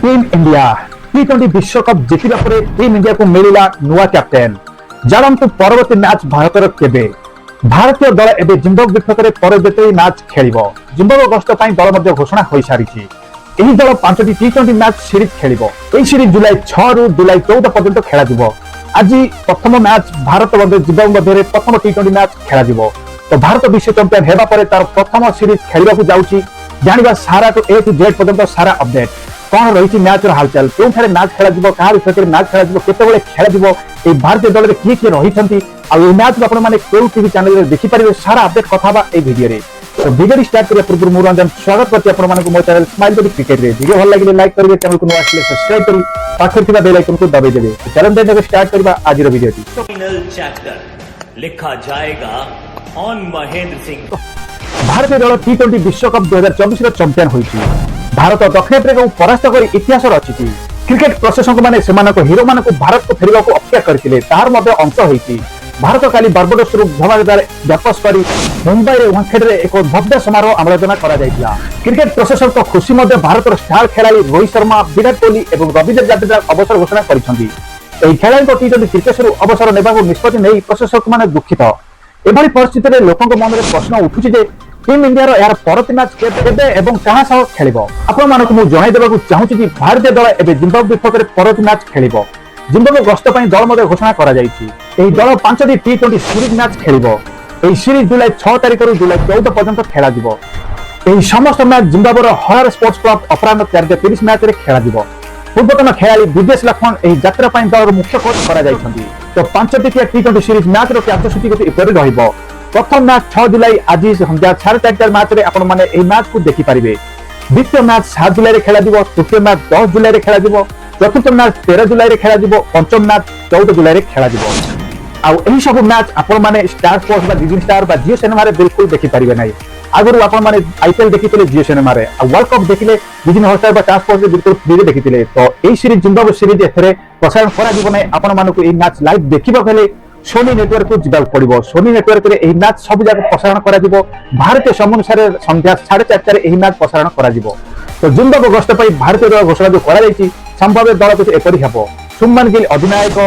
Team India टी20 विश्वकप जितिला परे team India को मिलिला नुआ कैप्टेन। जानतु परवर्ती मैच भारतर केबे। भारतीय दल एबे जिम्बाब्वे विपक्षरे परवर्ती मैच खेलिबो। जिम्बाब्वे गस्त पई दल मध्ये घोषणा होई सारिछि। एही दल 5टी टी20 मैच सीरीज खेलिबो। एही सीरीज जुलाई 6 रु जुलाई 14 पर्यंत खेला जिवो। आज प्रथम मैच भारत मध्ये जिम्बाब्वे मध्ये प्रथम टी20 मैच खेला जिवो। तो भारत विश्व चैंपियन हेबा परे तार प्रथम सीरीज खेलिबा को जाउछि। जानिबा सारा टू ए टू जेड पर्यंत सारा अपडेट कौन रही मैच हालचाल क्यों मैच खेल क्या विषय मैच खेल केतबेले खेल ये भारतीय दल में किए किए रही मैच को आपने क्यों टीवी चैनल देखिपारे सारा अपडेट कथा भिडियो तो भिडियो स्टार्ट करने पूर्व मु रंजन स्वागत करती मो चैनल स्माइल करी क्रिकेट भिडियो भल लगे लाइक करेंगे चैनल को सब्सक्राइब करी पाखे बेल आइकन को दबाई देवे। चलन स्टार्ट करबा आज वीडियो फाइनल चैप्टर लिखा जाएगा ऑन महेंद्र सिंह। भारतीय दल टी20 विश्वकप 2024 चैंपियन होइछि। भारत दक्षिण अफ्रिका को परास्त कर इतिहास रचिछि। क्रिकेट प्रशासक माने सेमानक हीरो मानक भारत को फेरिबा को अपेक्षा करथिले तार मध्ये अंश होइछि। भारत काली बारबाडोस रु धमाकेदार व्यापस करी मुंबई रे वांखेड रे एक भव्य समारोह आयोजन करा जायतिला। क्रिकेट प्रशासक को खुशी मध्ये भारतर स्टार खेलाड़ी रोहित शर्मा, विराट कोहली एवं रविंद्र जडेजा अवसर घोषणा करिसंती। एही खेलाड़ी को टी20 क्रिकेट रु अवसर नेबा को निष्पत्ति नै प्रशासक माने दुखित। एभली परिस्थिति रे लोकक मन में प्रश्न उठुछि जे टीम इंडिया रो यार परवर्ती मैच केबे एवं कहां सह खेलिबो। आपण मानकु मु जणाई देबाकू चाहूछि कि भारतीय दल एबे जिम्बाब्वे विपक्षरे परवर्ती मैच खेलिबो। जिम्बाब्वे गस्त पई दल मध्ये घोषणा करा जायछि। एही दल 5टी टी20 सीरीज मैच खेलिबो। एही सीरीज जुलाई 6 तारिख रु जुलाई 14 पर्यंत खेला जिवो। एही समस्त मैच जिम्बाब्वे रो हरार स्पोर्ट्स क्लब अपराह्न 4:30 मैच रे खेला जिवो। पूर्वतन खेलाड़ी विदेश लक्ष्मण एही यात्रा पई दल मुख्य कोच करा जायछन्ती। तो 5टी टी20 सीरीज मैच रो कार्यसूची को इपरि रहिबो। प्रथम मैच 6 जुलाई आज संध्या 4:30 मैच रे आपण माने एही मैच को देखि परिबे। द्वितीय मैच 7 जुलाई रे खेला जिवो। तृतीय मैच 10 जुलाई रे खेला जिवो। चतुर्थ मैच 13 जुलाई रे खेला जिवो। पंचम मैच 14 जुलाई रे खेला जिवो। आ एही सब मैच आपण माने स्टार स्पोर्ट्स बा डिजिटल स्टार बा जियो सिनेमा रे बिल्कुल देखि परिबे नै। आगुरु आपण माने आईपीएल देखिथिले जियो सिनेमा रे आ वर्ल्ड कप देखिले डिजिटल हॉटस्टार बा स्टार स्पोर्ट्स रे बिल्कुल फ्री रे देखिथिले। तो एही सीरीज जिम्बाब्वे सीरीज एथरे प्रसारण करा जिवो नै। आपण मानकु एही मैच लाइव देखिबा हेले सोनी नेटवर्क को जिबाक पड़िबो। सोनी नेटवर्क रे एही मैच सब जगह प्रसारण करा जिवो। भारतीय समय अनुसार संध्या 4:30 रे एही मैच प्रसारण करा जिवो। तो जिम्बाब्वे गस्त पई भारतीय दल घोषणा जो करा जायछि संभाव्य दल को एपरि हेबो। शुभमन गिल अधिनायक,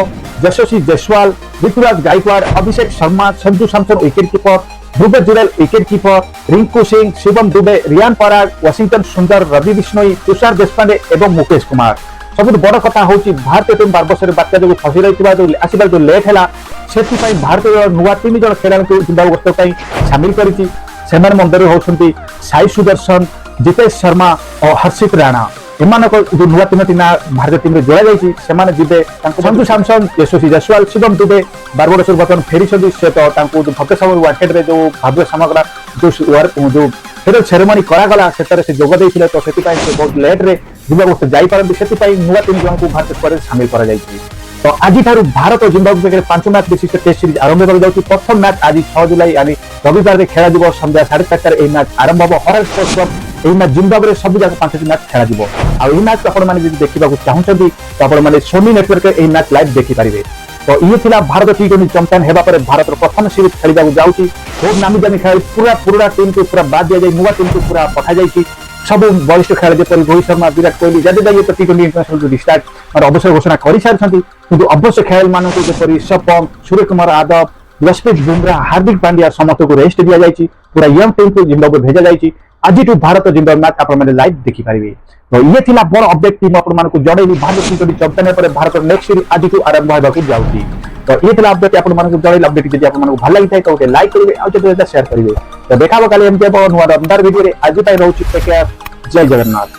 यशस्वी जयसवाल, ऋतुराज गायकवाड़, अभिषेक शर्मा, संजू सैमसन विकेट कीपर, ध्रुव Jurel wicket keeper, Rinku Singh, Shivam Dubey, Riyan Parag, Washington सुंदर, रवि बिश्नोई, तुषार देशपांडे एवं मुकेश कुमार। सबुठ बड़ कथा होची भारतीय टीम 12 वर्ष बात्या जो फसी रही आसवा जो लेट है से भारतीय नुआ 3 जन खेला जिम्बाब्वे गस्त सामिल करिछि। सेमान मंदर होउछन्ती साई सुदर्शन, जितेश शर्मा और हर्षित राणा। एमानक जो नुआ 3टी ना भारतीय टीम रे जोड़ा जायछि सेमाने जिबे संजू सैमसन, यशस्वी जयसवाल, शिवम दुबे बारबाडोस बर्तमान फेरिछन्ती। से तो तांको जो भव्य समय वाकेट रे जो भव्य समग्र जो फेर सेरेमनी करा गला सेतारे से जोग देइथिले। तो सेति पई से बहुत लेट रे जिम्बाब्वे जाई पारन सेति पई नुआ 3 जन को भारत स्क्वाड रे शामिल करा जायछि। तो आज थारु भारत और जिम्बाब्वे के 5 मैच विशिष्ट टेस्ट सीरीज आरंभ कर जाउछि। प्रथम मैच आज 6 जुलाई यानी रविवार रे खेला जिवो। संध्या 4:30 रे एही मैच आरंभ हो। हरार स्पोर्ट्स क्लब एही मैच जिम्बाब्वे सब जगह 5टी मैच खेला जिवो। आ एही मैच आपण माने जदि देखिबा को चाहउछन्ती तो आपण माने सोनी नेटवर्क रे एही मैच लाइव देखि परिबे। तो ये थिला भारत टी20 चैंपियन हेबा परे भारत प्रथम सीरीज खेलिबा को जाउछि। बहुत नामी दामी खेलाड़ी पूरा टीम को पूरा बाद दिया जाय नुआ टीम को पूरा पठा जायछि। सब वरिष्ठ खेलाड़ी जेपरि रोहित शर्मा, विराट कोहली, जडेजा ये टी20 इंटरनेशनल जो रिस्टार्ट और अवसर घोषणा करि सारछन्ती। किंतु अवश्य खेलाड़ी मानक जेपरि ऋषभ पंत, सूर्य कुमार यादव, जसप्रीत बुमराह, हार्दिक पांड्या समस्त को रेस्ट दिया जायछि। पूरा यंग टीम को जिम्बाब्वे भेजा जायछि। आज भारत जिम्बाब्वे मैच आपण माने लाइव देखि पारिबे। तो ये थिला बड़ अपडेट टीम आपण मानक जणैली भारत टी20 चैंपियन पर भारत नेक्स्ट सीरीज आज आरंभ होबा को जाउछि। तो ये थिला अपडेट आपण मानक जणैली अपडेट जदि आपण मानक भल लागि थाय तो लाइक करिवे आ जदि शेयर करिवे। तो देखाबो काली एमके नुआ दमदार वीडियो रे आज पई रहउछि। जय जगन्नाथ।